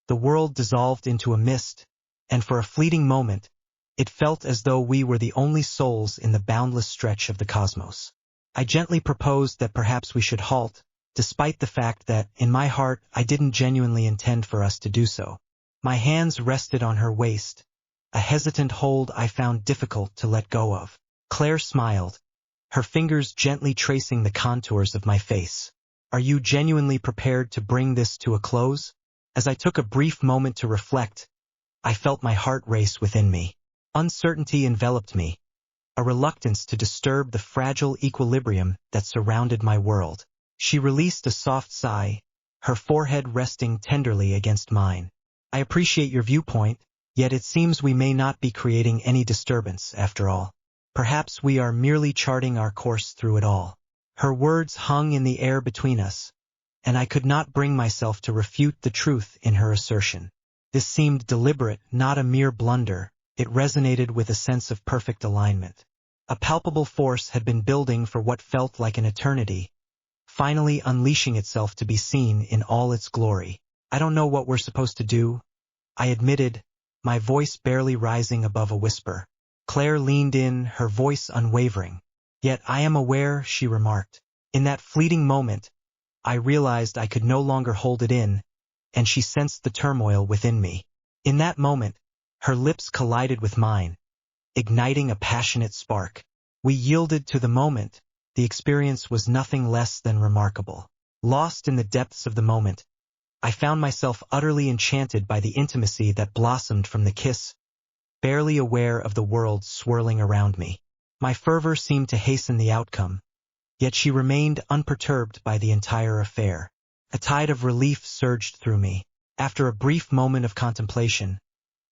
The world dissolved into a mist, and for a fleeting moment, it felt as though we were the only souls in the boundless stretch of the cosmos. I gently proposed that perhaps we should halt, despite the fact that, in my heart, I didn't genuinely intend for us to do so. My hands rested on her waist, a hesitant hold I found difficult to let go of. Claire smiled, her fingers gently tracing the contours of my face. "Are you genuinely prepared to bring this to a close?" As I took a brief moment to reflect, I felt my heart race within me. Uncertainty enveloped me, a reluctance to disturb the fragile equilibrium that surrounded my world. She released a soft sigh, her forehead resting tenderly against mine. "I appreciate your viewpoint, yet it seems we may not be creating any disturbance after all. Perhaps we are merely charting our course through it all." Her words hung in the air between us, and I could not bring myself to refute the truth in her assertion. This seemed deliberate, not a mere blunder. It resonated with a sense of perfect alignment. A palpable force had been building for what felt like an eternity, finally unleashing itself to be seen in all its glory. "I don't know what we're supposed to do," I admitted, my voice barely rising above a whisper. Claire leaned in, her voice unwavering. "Yet I am aware," she remarked. In that fleeting moment, I realized I could no longer hold it in, and she sensed the turmoil within me. In that moment, her lips collided with mine, igniting a passionate spark. We yielded to the moment. The experience was nothing less than remarkable. Lost in the depths of the moment, I found myself utterly enchanted by the intimacy that blossomed from the kiss, barely aware of the world swirling around me. My fervor seemed to hasten the outcome, yet she remained unperturbed by the entire affair. A tide of relief surged through me. After a brief moment of contemplation,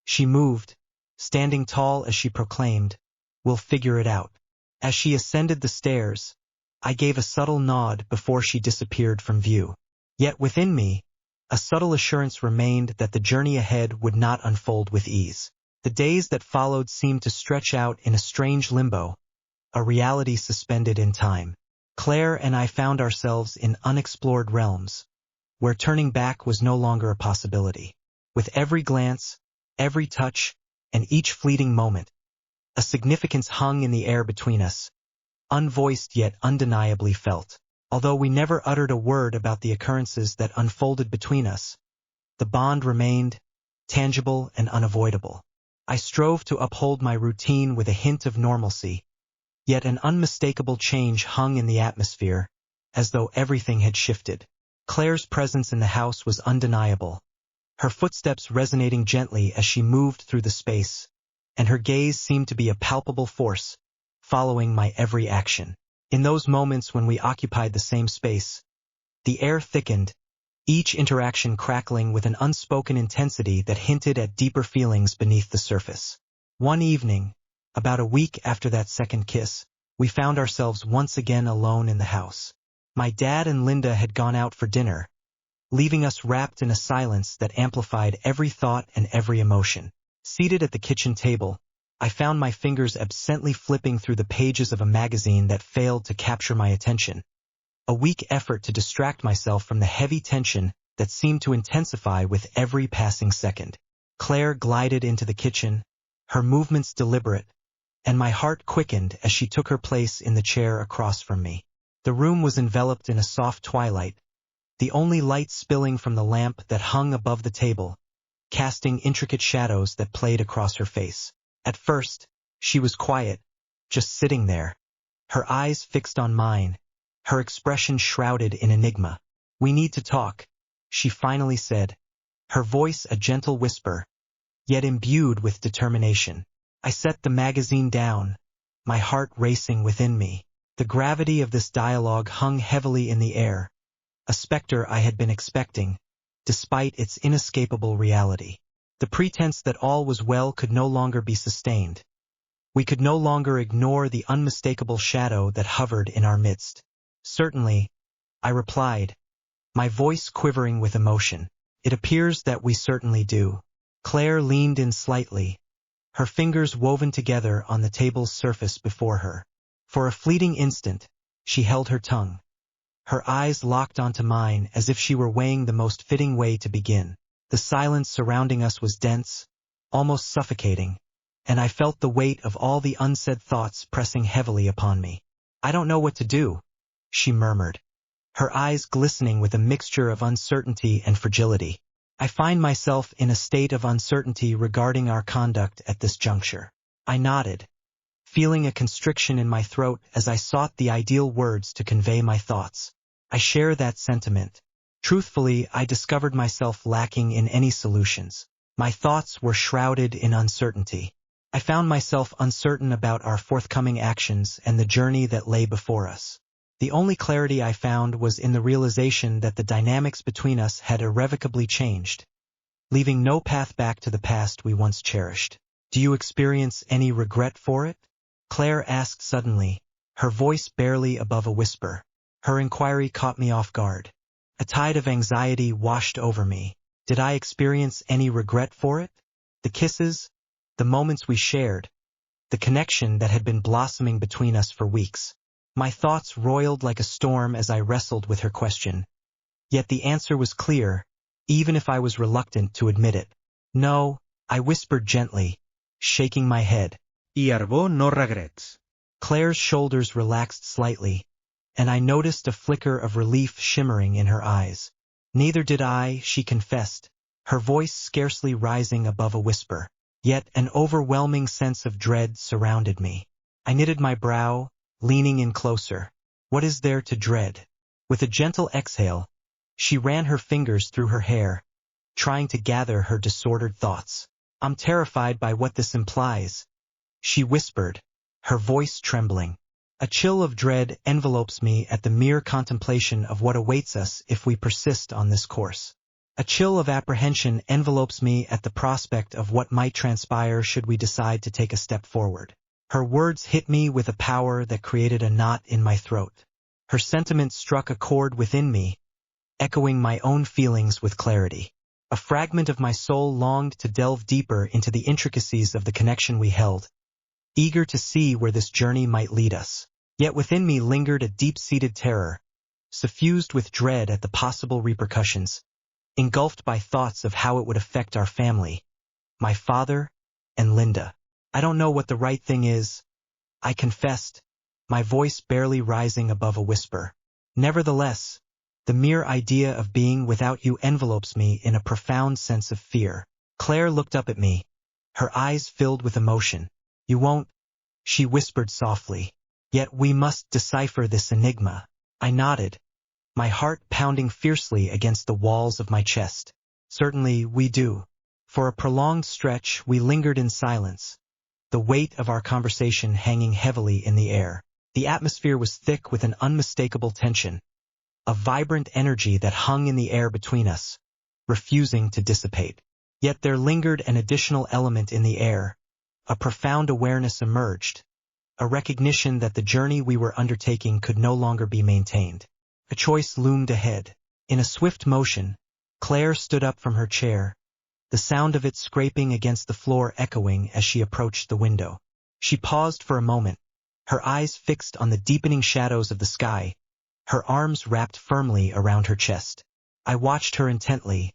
she moved, standing tall as she proclaimed, "We'll figure it out." As she ascended the stairs, I gave a subtle nod before she disappeared from view. Yet within me, a subtle assurance remained that the journey ahead would not unfold with ease. The days that followed seemed to stretch out in a strange limbo, a reality suspended in time. Claire and I found ourselves in unexplored realms, where turning back was no longer a possibility. With every glance, every touch, and each fleeting moment, a significance hung in the air between us, unvoiced yet undeniably felt. Although we never uttered a word about the occurrences that unfolded between us, the bond remained, tangible and unavoidable. I strove to uphold my routine with a hint of normalcy, yet an unmistakable change hung in the atmosphere, as though everything had shifted. Claire's presence in the house was undeniable, her footsteps resonating gently as she moved through the space, and her gaze seemed to be a palpable force, following my every action. In those moments when we occupied the same space, the air thickened, each interaction crackling with an unspoken intensity that hinted at deeper feelings beneath the surface. One evening, about a week after that second kiss, we found ourselves once again alone in the house. My dad and Linda had gone out for dinner, leaving us wrapped in a silence that amplified every thought and every emotion. Seated at the kitchen table, I found my fingers absently flipping through the pages of a magazine that failed to capture my attention, a weak effort to distract myself from the heavy tension that seemed to intensify with every passing second. Claire glided into the kitchen, her movements deliberate, and my heart quickened as she took her place in the chair across from me. The room was enveloped in a soft twilight, the only light spilling from the lamp that hung above the table, casting intricate shadows that played across her face. At first, she was quiet, just sitting there, her eyes fixed on mine, her expression shrouded in enigma. "We need to talk," she finally said, her voice a gentle whisper, yet imbued with determination. I set the magazine down, my heart racing within me. The gravity of this dialogue hung heavily in the air, a specter I had been expecting, despite its inescapable reality. The pretense that all was well could no longer be sustained. We could no longer ignore the unmistakable shadow that hovered in our midst. "Certainly," I replied, my voice quivering with emotion. "It appears that we certainly do." Claire leaned in slightly, her fingers woven together on the table's surface before her. For a fleeting instant, she held her tongue, her eyes locked onto mine as if she were weighing the most fitting way to begin. The silence surrounding us was dense, almost suffocating, and I felt the weight of all the unsaid thoughts pressing heavily upon me. "I don't know what to do," she murmured, her eyes glistening with a mixture of uncertainty and fragility. "I find myself in a state of uncertainty regarding our conduct at this juncture." I nodded, feeling a constriction in my throat as I sought the ideal words to convey my thoughts. "I share that sentiment." Truthfully, I discovered myself lacking in any solutions. My thoughts were shrouded in uncertainty. I found myself uncertain about our forthcoming actions and the journey that lay before us. The only clarity I found was in the realization that the dynamics between us had irrevocably changed, leaving no path back to the past we once cherished. "Do you experience any regret for it?" Claire asked suddenly, her voice barely above a whisper. Her inquiry caught me off guard. A tide of anxiety washed over me. Did I experience any regret for it? The kisses, the moments we shared, the connection that had been blossoming between us for weeks. My thoughts roiled like a storm as I wrestled with her question. Yet the answer was clear, even if I was reluctant to admit it. "No," I whispered gently, shaking my head. Y Arvo no regrets. Claire's shoulders relaxed slightly, and I noticed a flicker of relief shimmering in her eyes. "Neither did I," she confessed, her voice scarcely rising above a whisper. Yet an overwhelming sense of dread surrounded me. I knitted my brow, leaning in closer. "What is there to dread?" With a gentle exhale, she ran her fingers through her hair, trying to gather her disordered thoughts. "I'm terrified by what this implies," she whispered, her voice trembling. A chill of dread envelopes me at the mere contemplation of what awaits us if we persist on this course. A chill of apprehension envelopes me at the prospect of what might transpire should we decide to take a step forward. Her words hit me with a power that created a knot in my throat. Her sentiment struck a chord within me, echoing my own feelings with clarity. A fragment of my soul longed to delve deeper into the intricacies of the connection we held, eager to see where this journey might lead us. Yet within me lingered a deep-seated terror, suffused with dread at the possible repercussions, engulfed by thoughts of how it would affect our family, my father, and Linda. "I don't know what the right thing is," I confessed, my voice barely rising above a whisper. "Nevertheless, the mere idea of being without you envelopes me in a profound sense of fear." Claire looked up at me, her eyes filled with emotion. "You won't," she whispered softly. "Yet we must decipher this enigma." I nodded, my heart pounding fiercely against the walls of my chest. "Certainly we do." For a prolonged stretch we lingered in silence, the weight of our conversation hanging heavily in the air. The atmosphere was thick with an unmistakable tension, a vibrant energy that hung in the air between us, refusing to dissipate. Yet there lingered an additional element in the air. A profound awareness emerged, a recognition that the journey we were undertaking could no longer be maintained. A choice loomed ahead. In a swift motion, Claire stood up from her chair, the sound of it scraping against the floor echoing as she approached the window. She paused for a moment, her eyes fixed on the deepening shadows of the sky, her arms wrapped firmly around her chest. I watched her intently,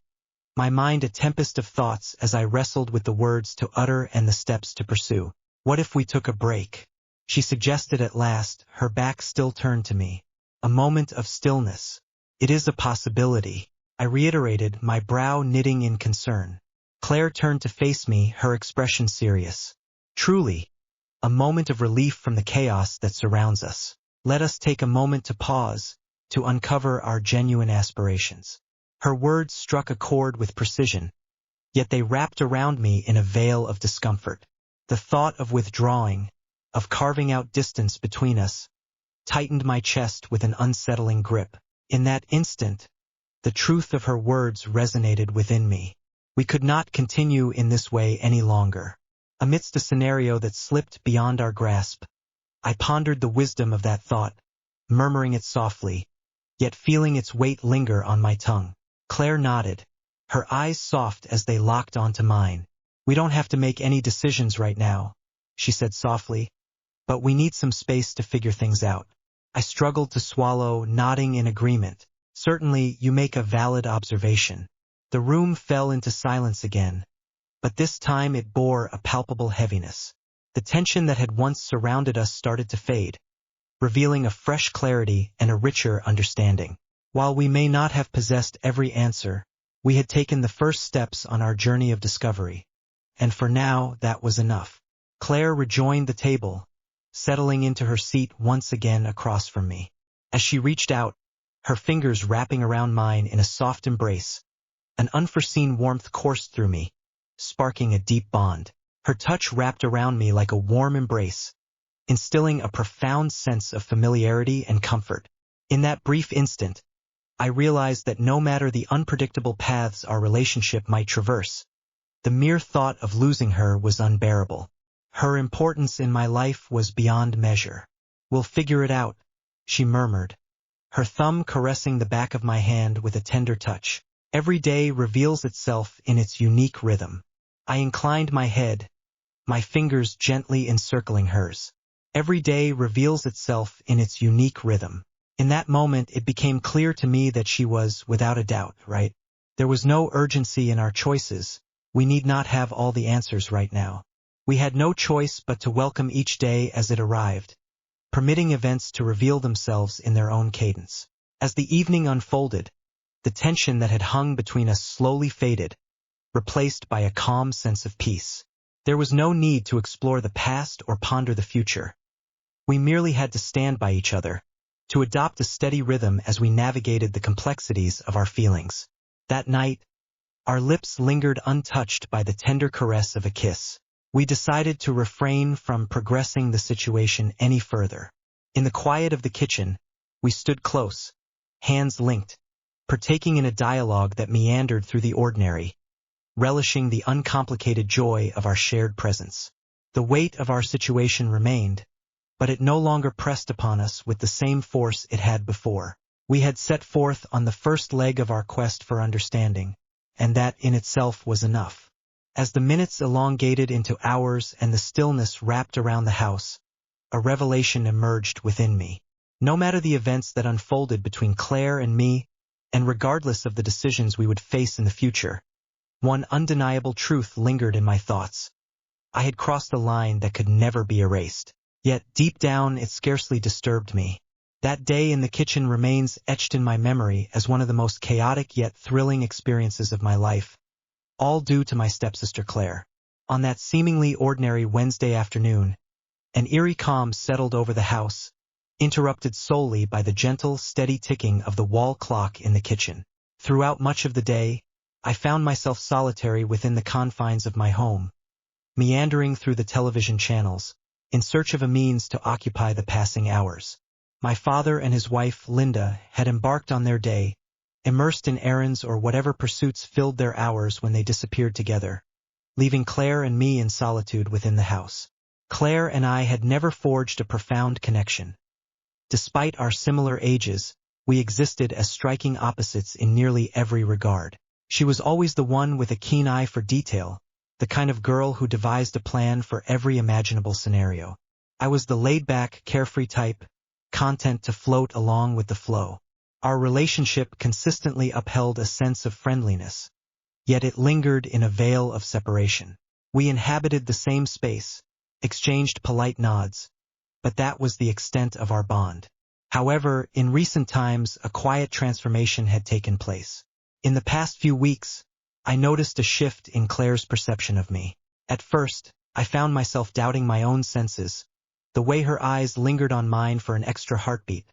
my mind a tempest of thoughts as I wrestled with the words to utter and the steps to pursue. "What if we took a break?" she suggested at last, her back still turned to me. "A moment of stillness." "It is a possibility," I reiterated, my brow knitting in concern. Claire turned to face me, her expression serious. "Truly, a moment of relief from the chaos that surrounds us. Let us take a moment to pause, to uncover our genuine aspirations." Her words struck a chord with precision, yet they wrapped around me in a veil of discomfort. The thought of withdrawing, of carving out distance between us, tightened my chest with an unsettling grip. In that instant, the truth of her words resonated within me. We could not continue in this way any longer. Amidst a scenario that slipped beyond our grasp, I pondered the wisdom of that thought, murmuring it softly, yet feeling its weight linger on my tongue. Claire nodded, her eyes soft as they locked onto mine. "We don't have to make any decisions right now," she said softly, "but we need some space to figure things out." I struggled to swallow, nodding in agreement. "Certainly, you make a valid observation." The room fell into silence again, but this time it bore a palpable heaviness. The tension that had once surrounded us started to fade, revealing a fresh clarity and a richer understanding. While we may not have possessed every answer, we had taken the first steps on our journey of discovery, and for now that was enough. Claire rejoined the table, settling into her seat once again across from me. As she reached out, her fingers wrapping around mine in a soft embrace, an unforeseen warmth coursed through me, sparking a deep bond. Her touch wrapped around me like a warm embrace, instilling a profound sense of familiarity and comfort. In that brief instant, I realized that no matter the unpredictable paths our relationship might traverse, the mere thought of losing her was unbearable. Her importance in my life was beyond measure. "We'll figure it out," she murmured, her thumb caressing the back of my hand with a tender touch. "Every day reveals itself in its unique rhythm." I inclined my head, my fingers gently encircling hers. Every day reveals itself in its unique rhythm. In that moment it became clear to me that she was, without a doubt, right. There was no urgency in our choices. We need not have all the answers right now. We had no choice but to welcome each day as it arrived, permitting events to reveal themselves in their own cadence. As the evening unfolded, the tension that had hung between us slowly faded, replaced by a calm sense of peace. There was no need to explore the past or ponder the future. We merely had to stand by each other, to adopt a steady rhythm as we navigated the complexities of our feelings. That night, our lips lingered untouched by the tender caress of a kiss. We decided to refrain from progressing the situation any further. In the quiet of the kitchen, we stood close, hands linked, partaking in a dialogue that meandered through the ordinary, relishing the uncomplicated joy of our shared presence. The weight of our situation remained, but it no longer pressed upon us with the same force it had before. We had set forth on the first leg of our quest for understanding, and that in itself was enough. As the minutes elongated into hours and the stillness wrapped around the house, a revelation emerged within me. No matter the events that unfolded between Claire and me, and regardless of the decisions we would face in the future, one undeniable truth lingered in my thoughts. I had crossed a line that could never be erased. Yet deep down it scarcely disturbed me. That day in the kitchen remains etched in my memory as one of the most chaotic yet thrilling experiences of my life, all due to my stepsister Claire. On that seemingly ordinary Wednesday afternoon, an eerie calm settled over the house, interrupted solely by the gentle, steady ticking of the wall clock in the kitchen. Throughout much of the day, I found myself solitary within the confines of my home, meandering through the television channels, in search of a means to occupy the passing hours. My father and his wife, Linda, had embarked on their day, immersed in errands or whatever pursuits filled their hours when they disappeared together, leaving Claire and me in solitude within the house. Claire and I had never forged a profound connection. Despite our similar ages, we existed as striking opposites in nearly every regard. She was always the one with a keen eye for detail, the kind of girl who devised a plan for every imaginable scenario. I was the laid-back, carefree type, content to float along with the flow. Our relationship consistently upheld a sense of friendliness, yet it lingered in a veil of separation. We inhabited the same space, exchanged polite nods, but that was the extent of our bond. However, in recent times, a quiet transformation had taken place. In the past few weeks, I noticed a shift in Claire's perception of me. At first, I found myself doubting my own senses, the way her eyes lingered on mine for an extra heartbeat,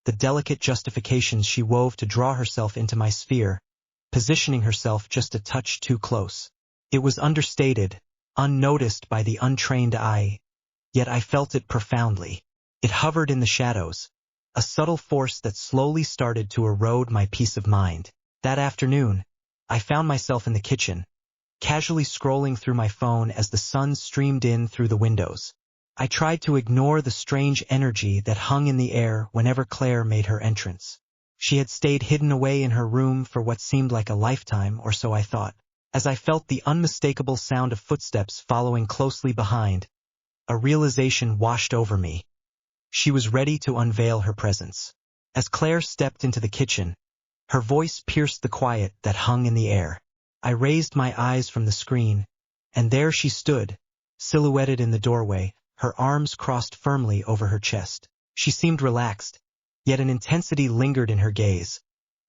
the delicate justifications she wove to draw herself into my sphere, positioning herself just a touch too close. It was understated, unnoticed by the untrained eye, yet I felt it profoundly. It hovered in the shadows, a subtle force that slowly started to erode my peace of mind. That afternoon, I found myself in the kitchen, casually scrolling through my phone as the sun streamed in through the windows. I tried to ignore the strange energy that hung in the air whenever Claire made her entrance. She had stayed hidden away in her room for what seemed like a lifetime, or so I thought. As I felt the unmistakable sound of footsteps following closely behind, a realization washed over me. She was ready to unveil her presence. As Claire stepped into the kitchen, Her voice pierced the quiet that hung in the air. I raised my eyes from the screen, and there she stood, silhouetted in the doorway, her arms crossed firmly over her chest. She seemed relaxed, yet an intensity lingered in her gaze,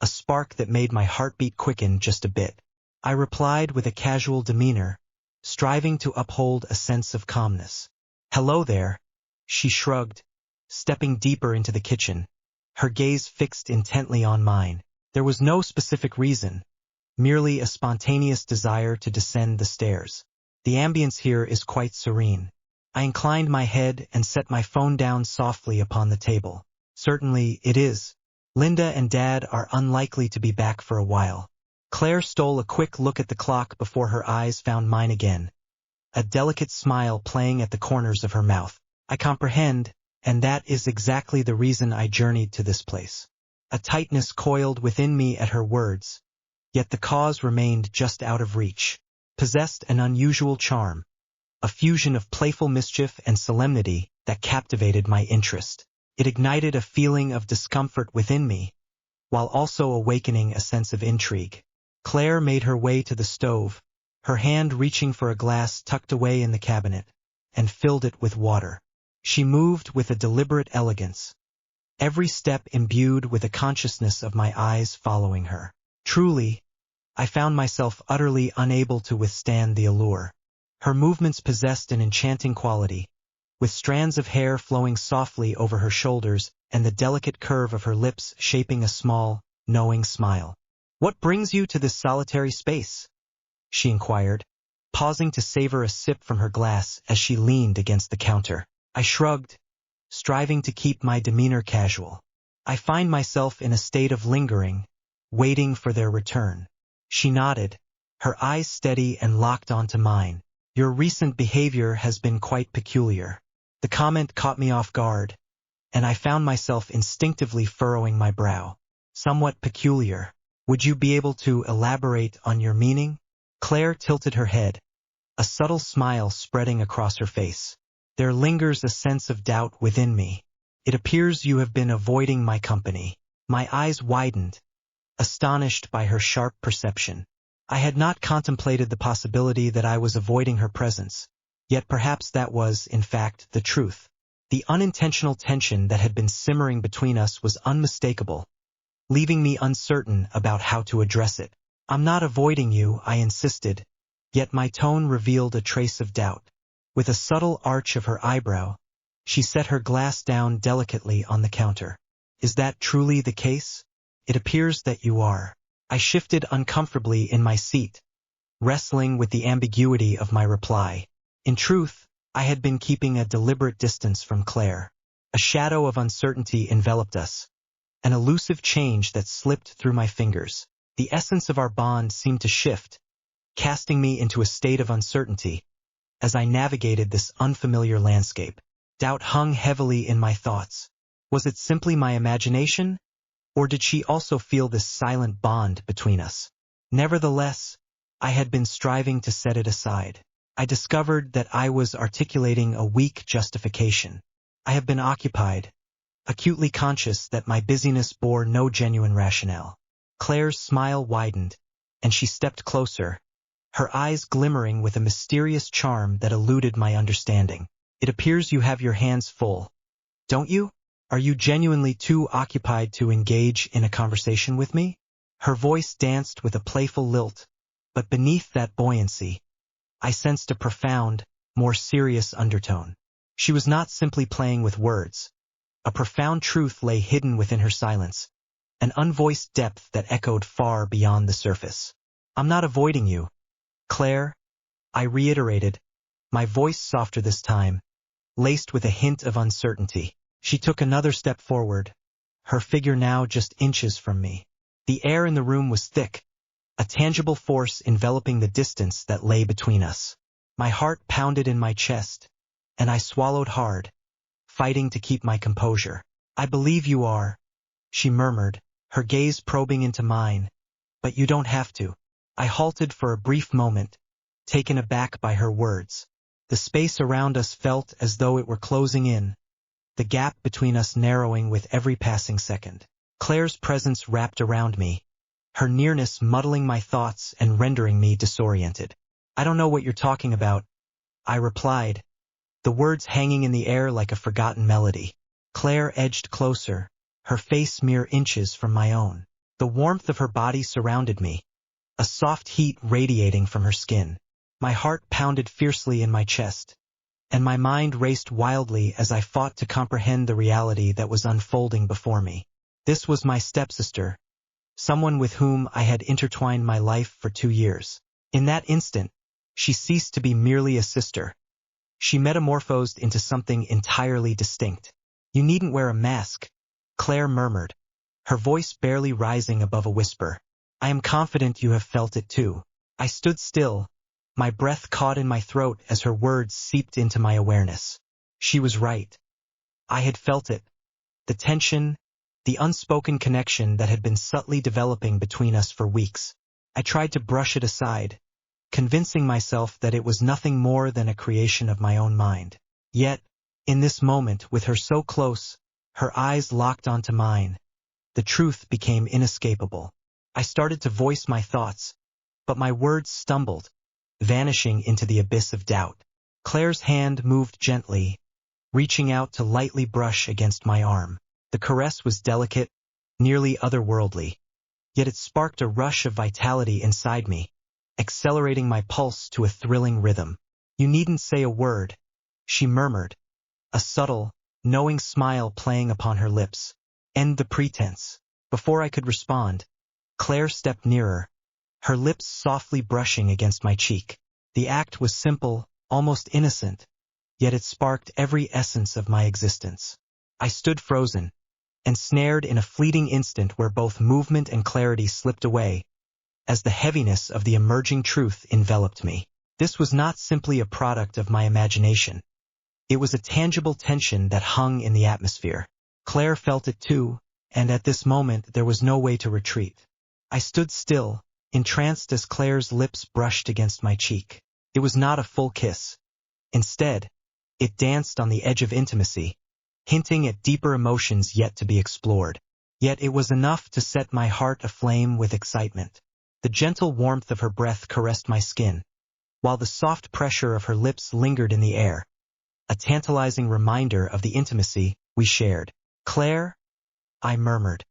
a spark that made my heartbeat quicken just a bit. I replied with a casual demeanor, striving to uphold a sense of calmness. "Hello there," she shrugged, stepping deeper into the kitchen, her gaze fixed intently on mine. There was no specific reason, merely a spontaneous desire to descend the stairs. "The ambience here is quite serene." I inclined my head and set my phone down softly upon the table. "Certainly it is. Linda and Dad are unlikely to be back for a while." Claire stole a quick look at the clock before her eyes found mine again, a delicate smile playing at the corners of her mouth. "I comprehend, and that is exactly the reason I journeyed to this place." A tightness coiled within me at her words, yet the cause remained just out of reach. Possessed an unusual charm, a fusion of playful mischief and solemnity that captivated my interest. It ignited a feeling of discomfort within me, while also awakening a sense of intrigue. Claire made her way to the stove, her hand reaching for a glass tucked away in the cabinet, and filled it with water. She moved with a deliberate elegance, every step imbued with a consciousness of my eyes following her. Truly, I found myself utterly unable to withstand the allure. Her movements possessed an enchanting quality, with strands of hair flowing softly over her shoulders and the delicate curve of her lips shaping a small, knowing smile. "What brings you to this solitary space?" she inquired, pausing to savor a sip from her glass as she leaned against the counter. I shrugged, striving to keep my demeanor casual. "I find myself in a state of lingering, waiting for their return." She nodded, her eyes steady and locked onto mine. "Your recent behavior has been quite peculiar." The comment caught me off guard, and I found myself instinctively furrowing my brow. "Somewhat peculiar. Would you be able to elaborate on your meaning?" Claire tilted her head, a subtle smile spreading across her face. "There lingers a sense of doubt within me. It appears you have been avoiding my company." My eyes widened, astonished by her sharp perception. I had not contemplated the possibility that I was avoiding her presence, yet perhaps that was, in fact, the truth. The unintentional tension that had been simmering between us was unmistakable, leaving me uncertain about how to address it. "I'm not avoiding you," I insisted, yet my tone revealed a trace of doubt. With a subtle arch of her eyebrow, she set her glass down delicately on the counter. "Is that truly the case? It appears that you are." I shifted uncomfortably in my seat, wrestling with the ambiguity of my reply. In truth, I had been keeping a deliberate distance from Claire. A shadow of uncertainty enveloped us, an elusive change that slipped through my fingers. The essence of our bond seemed to shift, casting me into a state of uncertainty as I navigated this unfamiliar landscape. Doubt hung heavily in my thoughts. Was it simply my imagination, or did she also feel this silent bond between us? Nevertheless, I had been striving to set it aside. I discovered that I was articulating a weak justification. I have been occupied, acutely conscious that my busyness bore no genuine rationale. Claire's smile widened, and she stepped closer, her eyes glimmering with a mysterious charm that eluded my understanding. "It appears you have your hands full, don't you? Are you genuinely too occupied to engage in a conversation with me?" Her voice danced with a playful lilt, but beneath that buoyancy, I sensed a profound, more serious undertone. She was not simply playing with words. A profound truth lay hidden within her silence, an unvoiced depth that echoed far beyond the surface. "I'm not avoiding you, Claire," I reiterated, my voice softer this time, laced with a hint of uncertainty. She took another step forward, her figure now just inches from me. The air in the room was thick, a tangible force enveloping the distance that lay between us. My heart pounded in my chest, and I swallowed hard, fighting to keep my composure. "I believe you are," she murmured, her gaze probing into mine, "but you don't have to." I halted for a brief moment, taken aback by her words. The space around us felt as though it were closing in, the gap between us narrowing with every passing second. Claire's presence wrapped around me, her nearness muddling my thoughts and rendering me disoriented. "I don't know what you're talking about," I replied, the words hanging in the air like a forgotten melody. Claire edged closer, her face mere inches from my own. The warmth of her body surrounded me, a soft heat radiating from her skin. My heart pounded fiercely in my chest, and my mind raced wildly as I fought to comprehend the reality that was unfolding before me. This was my stepsister, someone with whom I had intertwined my life for 2 years. In that instant, she ceased to be merely a sister. She metamorphosed into something entirely distinct. "You needn't wear a mask," Claire murmured, her voice barely rising above a whisper. "I am confident you have felt it too." I stood still, my breath caught in my throat as her words seeped into my awareness. She was right. I had felt it. The tension, the unspoken connection that had been subtly developing between us for weeks. I tried to brush it aside, convincing myself that it was nothing more than a creation of my own mind. Yet, in this moment, with her so close, her eyes locked onto mine, the truth became inescapable. I started to voice my thoughts, but my words stumbled, vanishing into the abyss of doubt. Claire's hand moved gently, reaching out to lightly brush against my arm. The caress was delicate, nearly otherworldly, yet it sparked a rush of vitality inside me, accelerating my pulse to a thrilling rhythm. "You needn't say a word," she murmured, a subtle, knowing smile playing upon her lips. "End the pretense." Before I could respond, Claire stepped nearer, her lips softly brushing against my cheek. The act was simple, almost innocent, yet it sparked every essence of my existence. I stood frozen, ensnared in a fleeting instant where both movement and clarity slipped away, as the heaviness of the emerging truth enveloped me. This was not simply a product of my imagination. It was a tangible tension that hung in the atmosphere. Claire felt it too, and at this moment there was no way to retreat. I stood still, entranced as Claire's lips brushed against my cheek. It was not a full kiss. Instead, it danced on the edge of intimacy, hinting at deeper emotions yet to be explored. Yet it was enough to set my heart aflame with excitement. The gentle warmth of her breath caressed my skin, while the soft pressure of her lips lingered in the air, a tantalizing reminder of the intimacy we shared. "Claire," I murmured,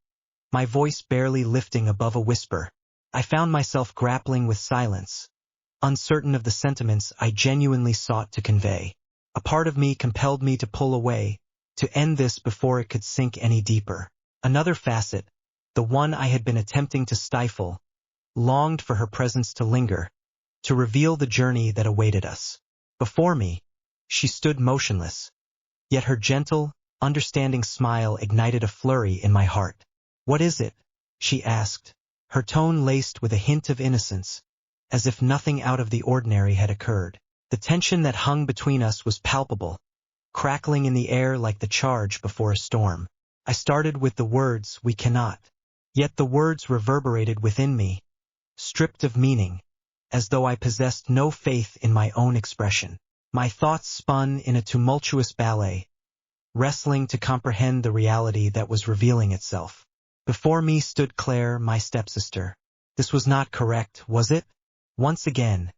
my voice barely lifting above a whisper. I found myself grappling with silence, uncertain of the sentiments I genuinely sought to convey. A part of me compelled me to pull away, to end this before it could sink any deeper. Another facet, the one I had been attempting to stifle, longed for her presence to linger, to reveal the journey that awaited us. Before me, she stood motionless, yet her gentle, understanding smile ignited a flurry in my heart. "What is it?" she asked, her tone laced with a hint of innocence, as if nothing out of the ordinary had occurred. The tension that hung between us was palpable, crackling in the air like the charge before a storm. I started with the words, "We cannot," yet the words reverberated within me, stripped of meaning, as though I possessed no faith in my own expression. My thoughts spun in a tumultuous ballet, wrestling to comprehend the reality that was revealing itself. Before me stood Claire, my stepsister. This was not correct, was it? Once again,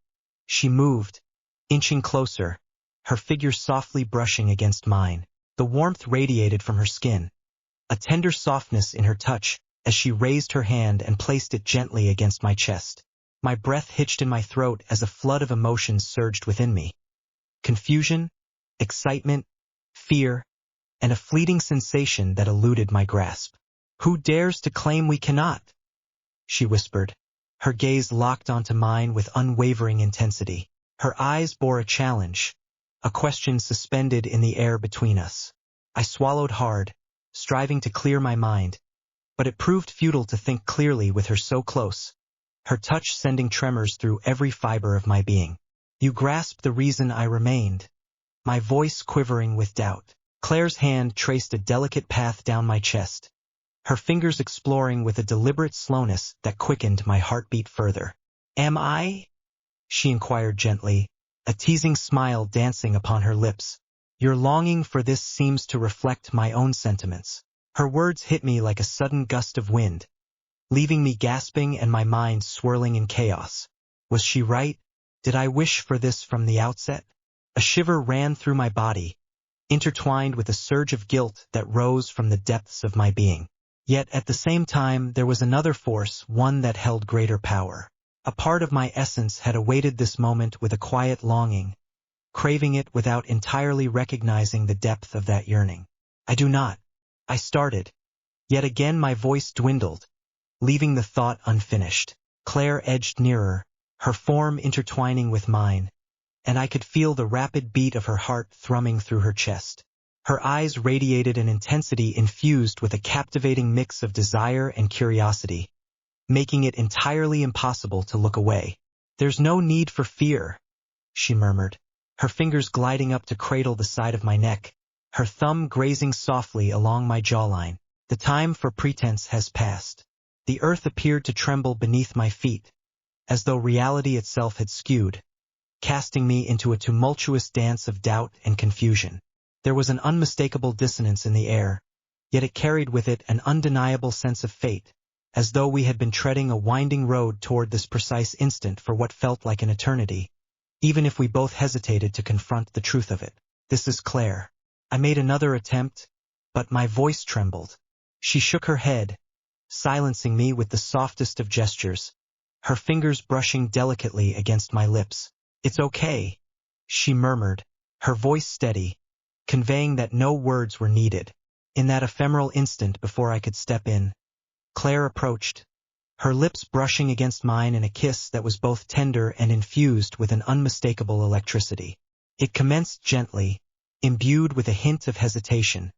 she moved, inching closer, her figure softly brushing against mine. The warmth radiated from her skin, a tender softness in her touch as she raised her hand and placed it gently against my chest. My breath hitched in my throat as a flood of emotions surged within me. Confusion, excitement, fear, and a fleeting sensation that eluded my grasp. "Who dares to claim we cannot?" she whispered, her gaze locked onto mine with unwavering intensity. Her eyes bore a challenge, a question suspended in the air between us. I swallowed hard, striving to clear my mind, but it proved futile to think clearly with her so close, her touch sending tremors through every fiber of my being. "You grasp the reason I remained," my voice quivering with doubt. Claire's hand traced a delicate path down my chest, her fingers exploring with a deliberate slowness that quickened my heartbeat further. "Am I?" she inquired gently, a teasing smile dancing upon her lips. "Your longing for this seems to reflect my own sentiments." Her words hit me like a sudden gust of wind, leaving me gasping and my mind swirling in chaos. Was she right? Did I wish for this from the outset? A shiver ran through my body, intertwined with a surge of guilt that rose from the depths of my being. Yet at the same time there was another force, one that held greater power. A part of my essence had awaited this moment with a quiet longing, craving it without entirely recognizing the depth of that yearning. I do not. I started. Yet again my voice dwindled, leaving the thought unfinished. Claire edged nearer, her form intertwining with mine, and I could feel the rapid beat of her heart thrumming through her chest. Her eyes radiated an intensity infused with a captivating mix of desire and curiosity, making it entirely impossible to look away. "There's no need for fear," she murmured, her fingers gliding up to cradle the side of my neck, her thumb grazing softly along my jawline. "The time for pretense has passed." The earth appeared to tremble beneath my feet, as though reality itself had skewed, casting me into a tumultuous dance of doubt and confusion. There was an unmistakable dissonance in the air, yet it carried with it an undeniable sense of fate, as though we had been treading a winding road toward this precise instant for what felt like an eternity, even if we both hesitated to confront the truth of it. "This is Claire." I made another attempt, but my voice trembled. She shook her head, silencing me with the softest of gestures, her fingers brushing delicately against my lips. "It's okay," she murmured, her voice steady, conveying that no words were needed. In that ephemeral instant before I could step in, Claire approached, her lips brushing against mine in a kiss that was both tender and infused with an unmistakable electricity. It commenced gently, imbued with a hint of hesitation,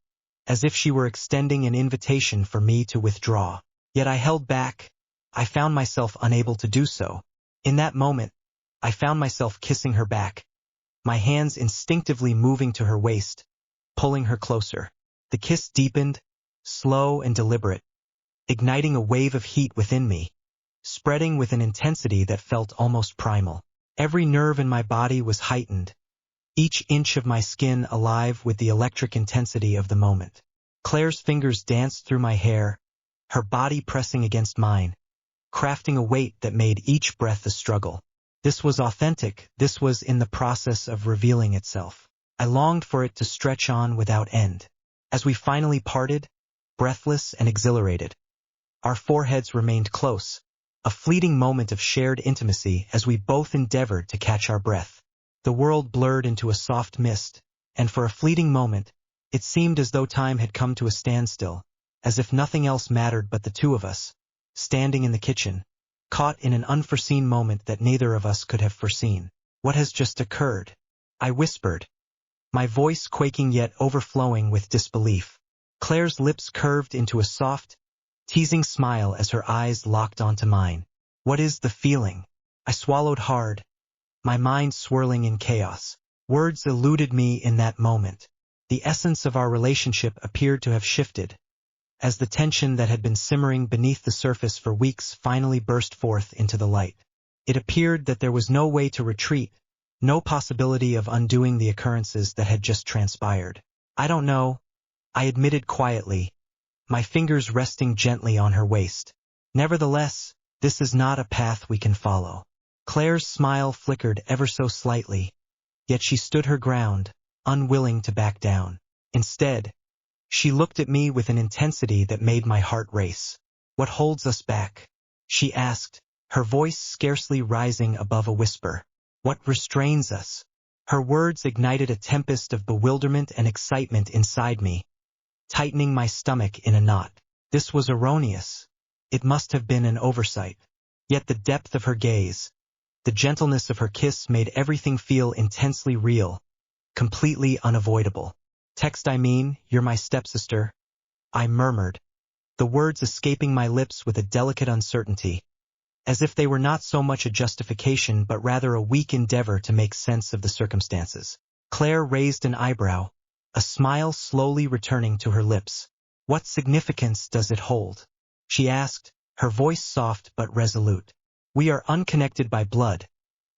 as if she were extending an invitation for me to withdraw. Yet I held back. I found myself unable to do so. In that moment, I found myself kissing her back, my hands instinctively moving to her waist, pulling her closer. The kiss deepened, slow and deliberate, igniting a wave of heat within me, spreading with an intensity that felt almost primal. Every nerve in my body was heightened, each inch of my skin alive with the electric intensity of the moment. Claire's fingers danced through my hair, her body pressing against mine, crafting a weight that made each breath a struggle. This was authentic, this was in the process of revealing itself. I longed for it to stretch on without end. As we finally parted, breathless and exhilarated, our foreheads remained close, a fleeting moment of shared intimacy as we both endeavored to catch our breath. The world blurred into a soft mist, and for a fleeting moment, it seemed as though time had come to a standstill, as if nothing else mattered but the two of us, standing in the kitchen, caught in an unforeseen moment that neither of us could have foreseen. "What has just occurred?" I whispered, my voice quaking yet overflowing with disbelief. Claire's lips curved into a soft, teasing smile as her eyes locked onto mine. "What is the feeling?" I swallowed hard, my mind swirling in chaos. Words eluded me in that moment. The essence of our relationship appeared to have shifted, as the tension that had been simmering beneath the surface for weeks finally burst forth into the light. It appeared that there was no way to retreat, no possibility of undoing the occurrences that had just transpired. "I don't know," I admitted quietly, my fingers resting gently on her waist. "Nevertheless, this is not a path we can follow." Claire's smile flickered ever so slightly, yet she stood her ground, unwilling to back down. Instead, she looked at me with an intensity that made my heart race. "What holds us back?" she asked, her voice scarcely rising above a whisper. "What restrains us?" Her words ignited a tempest of bewilderment and excitement inside me, tightening my stomach in a knot. This was erroneous. It must have been an oversight. Yet the depth of her gaze, the gentleness of her kiss made everything feel intensely real, completely unavoidable. You're my stepsister," I murmured, the words escaping my lips with a delicate uncertainty, as if they were not so much a justification but rather a weak endeavor to make sense of the circumstances. Claire raised an eyebrow, a smile slowly returning to her lips. "What significance does it hold?" she asked, her voice soft but resolute. "We are unconnected by blood,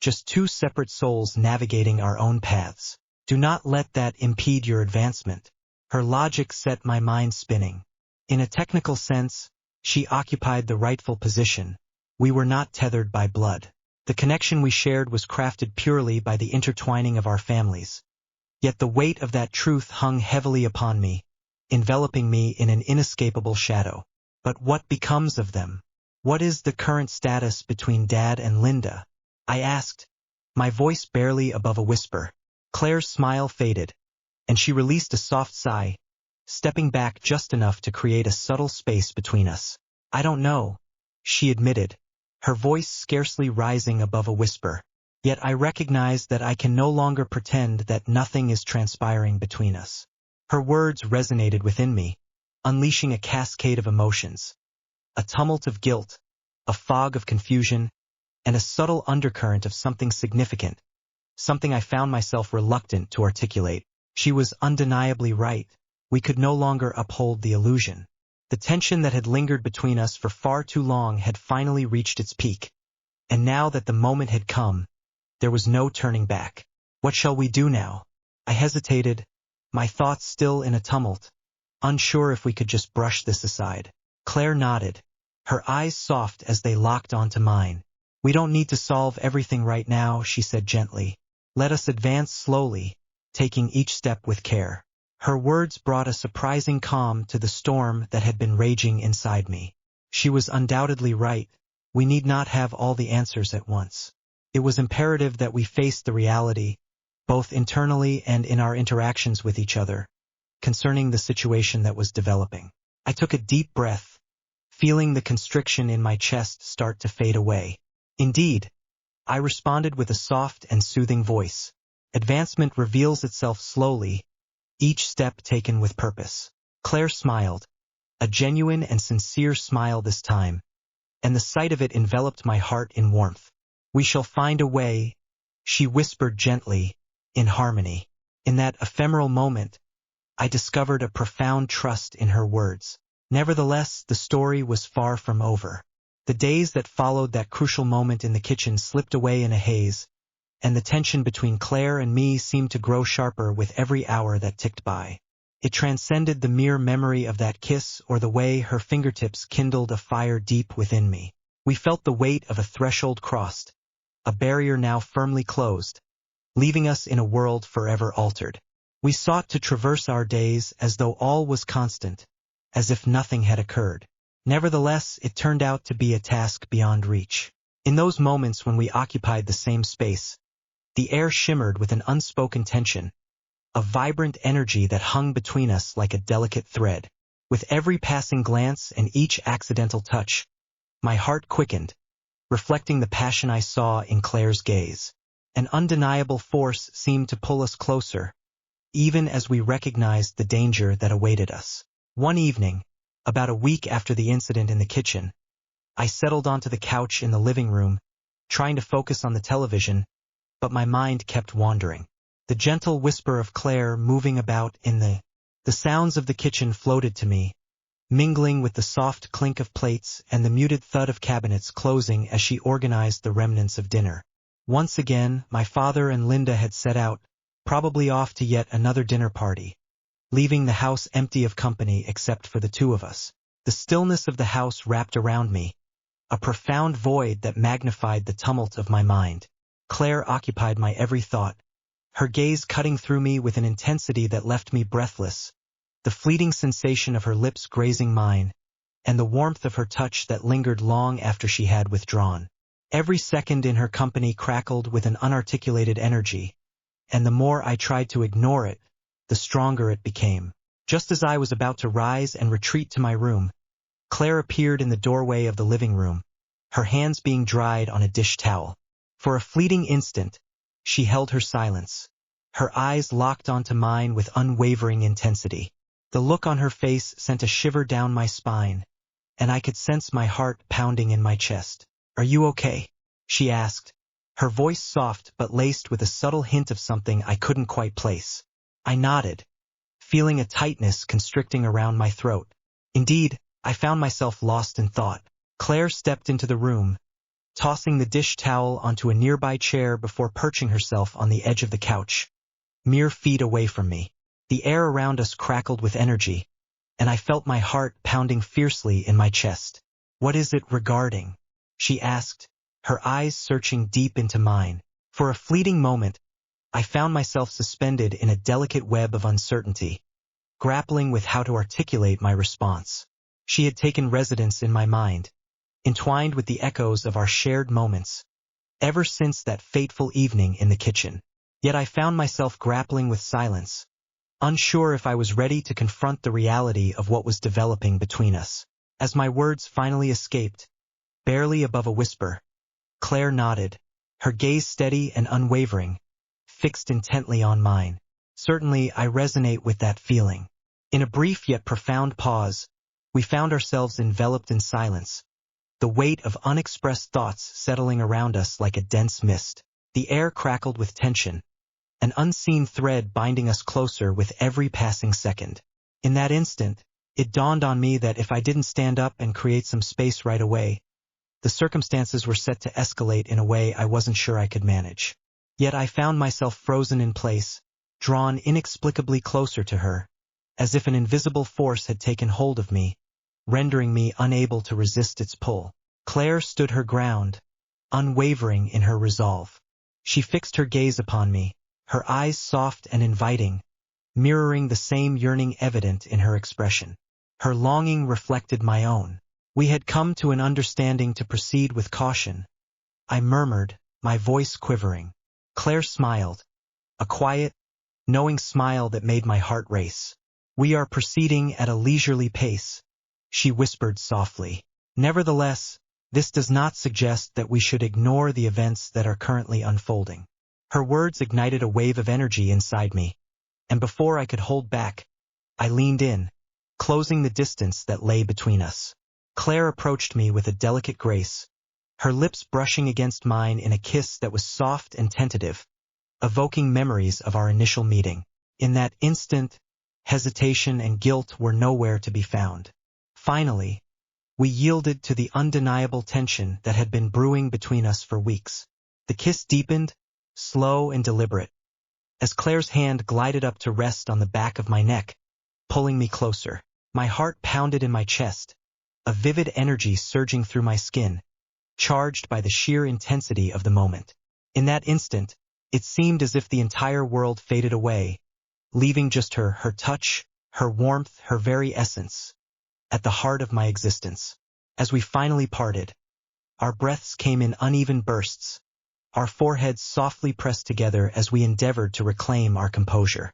just two separate souls navigating our own paths. Do not let that impede your advancement." Her logic set my mind spinning. In a technical sense, She occupied the rightful position. We were not tethered by blood. The connection we shared was crafted purely by the intertwining of our families. Yet the weight of that truth hung heavily upon me, enveloping me in an inescapable shadow. But what becomes of them? What is the current status between Dad and Linda? I asked, my voice barely above a whisper. Claire's smile faded, and she released a soft sigh, stepping back just enough to create a subtle space between us. I don't know, she admitted, her voice scarcely rising above a whisper. Yet I recognize that I can no longer pretend that nothing is transpiring between us. Her words resonated within me, unleashing a cascade of emotions. A tumult of guilt, a fog of confusion, and a subtle undercurrent of something significant, something I found myself reluctant to articulate. She was undeniably right. We could no longer uphold the illusion. The tension that had lingered between us for far too long had finally reached its peak. And now that the moment had come, there was no turning back. What shall we do now? I hesitated, my thoughts still in a tumult, unsure if we could just brush this aside. Claire nodded, her eyes soft as they locked onto mine. We don't need to solve everything right now, she said gently. Let us advance slowly, taking each step with care. Her words brought a surprising calm to the storm that had been raging inside me. She was undoubtedly right. We need not have all the answers at once. It was imperative that we face the reality, both internally and in our interactions with each other, concerning the situation that was developing. I took a deep breath, feeling the constriction in my chest start to fade away. Indeed, I responded with a soft and soothing voice. Advancement reveals itself slowly, each step taken with purpose. Claire smiled, a genuine and sincere smile this time, and the sight of it enveloped my heart in warmth. We shall find a way, she whispered gently, in harmony. In that ephemeral moment, I discovered a profound trust in her words. Nevertheless, the story was far from over. The days that followed that crucial moment in the kitchen slipped away in a haze, and the tension between Claire and me seemed to grow sharper with every hour that ticked by. It transcended the mere memory of that kiss or the way her fingertips kindled a fire deep within me. We felt the weight of a threshold crossed, a barrier now firmly closed, leaving us in a world forever altered. We sought to traverse our days as though all was constant, as if nothing had occurred. Nevertheless, it turned out to be a task beyond reach. In those moments when we occupied the same space, the air shimmered with an unspoken tension, a vibrant energy that hung between us like a delicate thread. With every passing glance and each accidental touch, my heart quickened, reflecting the passion I saw in Claire's gaze. An undeniable force seemed to pull us closer, even as we recognized the danger that awaited us. One evening, about a week after the incident in the kitchen, I settled onto the couch in the living room, trying to focus on the television, but my mind kept wandering. The gentle whisper of Claire moving about in the sounds of the kitchen floated to me, mingling with the soft clink of plates and the muted thud of cabinets closing as she organized the remnants of dinner. Once again, my father and Linda had set out, probably off to yet another dinner party, leaving the house empty of company except for the two of us. The stillness of the house wrapped around me, a profound void that magnified the tumult of my mind. Claire occupied my every thought, her gaze cutting through me with an intensity that left me breathless, the fleeting sensation of her lips grazing mine, and the warmth of her touch that lingered long after she had withdrawn. Every second in her company crackled with an unarticulated energy, and the more I tried to ignore it, the stronger it became. Just as I was about to rise and retreat to my room, Claire appeared in the doorway of the living room, her hands being dried on a dish towel. For a fleeting instant, she held her silence, her eyes locked onto mine with unwavering intensity. The look on her face sent a shiver down my spine, and I could sense my heart pounding in my chest. "Are you okay?" she asked, her voice soft but laced with a subtle hint of something I couldn't quite place. I nodded, feeling a tightness constricting around my throat. Indeed, I found myself lost in thought. Claire stepped into the room, tossing the dish towel onto a nearby chair before perching herself on the edge of the couch, mere feet away from me. The air around us crackled with energy, and I felt my heart pounding fiercely in my chest. "What is it regarding?" she asked, her eyes searching deep into mine. For a fleeting moment, I found myself suspended in a delicate web of uncertainty, grappling with how to articulate my response. She had taken residence in my mind, entwined with the echoes of our shared moments, ever since that fateful evening in the kitchen. Yet I found myself grappling with silence, unsure if I was ready to confront the reality of what was developing between us. As my words finally escaped, barely above a whisper, Claire nodded, her gaze steady and unwavering, fixed intently on mine. "Certainly, I resonate with that feeling." In a brief yet profound pause, we found ourselves enveloped in silence, the weight of unexpressed thoughts settling around us like a dense mist. The air crackled with tension, an unseen thread binding us closer with every passing second. In that instant, it dawned on me that if I didn't stand up and create some space right away, the circumstances were set to escalate in a way I wasn't sure I could manage. Yet I found myself frozen in place, drawn inexplicably closer to her, as if an invisible force had taken hold of me, rendering me unable to resist its pull. Claire stood her ground, unwavering in her resolve. She fixed her gaze upon me, her eyes soft and inviting, mirroring the same yearning evident in her expression. Her longing reflected my own. We had come to an understanding to proceed with caution. I murmured, my voice quivering. Claire smiled, a quiet, knowing smile that made my heart race. "We are proceeding at a leisurely pace," she whispered softly. "Nevertheless, this does not suggest that we should ignore the events that are currently unfolding." Her words ignited a wave of energy inside me, and before I could hold back, I leaned in, closing the distance that lay between us. Claire approached me with a delicate grace, her lips brushing against mine in a kiss that was soft and tentative, evoking memories of our initial meeting. In that instant, hesitation and guilt were nowhere to be found. Finally, we yielded to the undeniable tension that had been brewing between us for weeks. The kiss deepened, slow and deliberate, as Claire's hand glided up to rest on the back of my neck, pulling me closer. My heart pounded in my chest, a vivid energy surging through my skin, charged by the sheer intensity of the moment. In that instant, it seemed as if the entire world faded away, leaving just her touch, her warmth, her very essence, at the heart of my existence. As we finally parted, our breaths came in uneven bursts, our foreheads softly pressed together as we endeavored to reclaim our composure.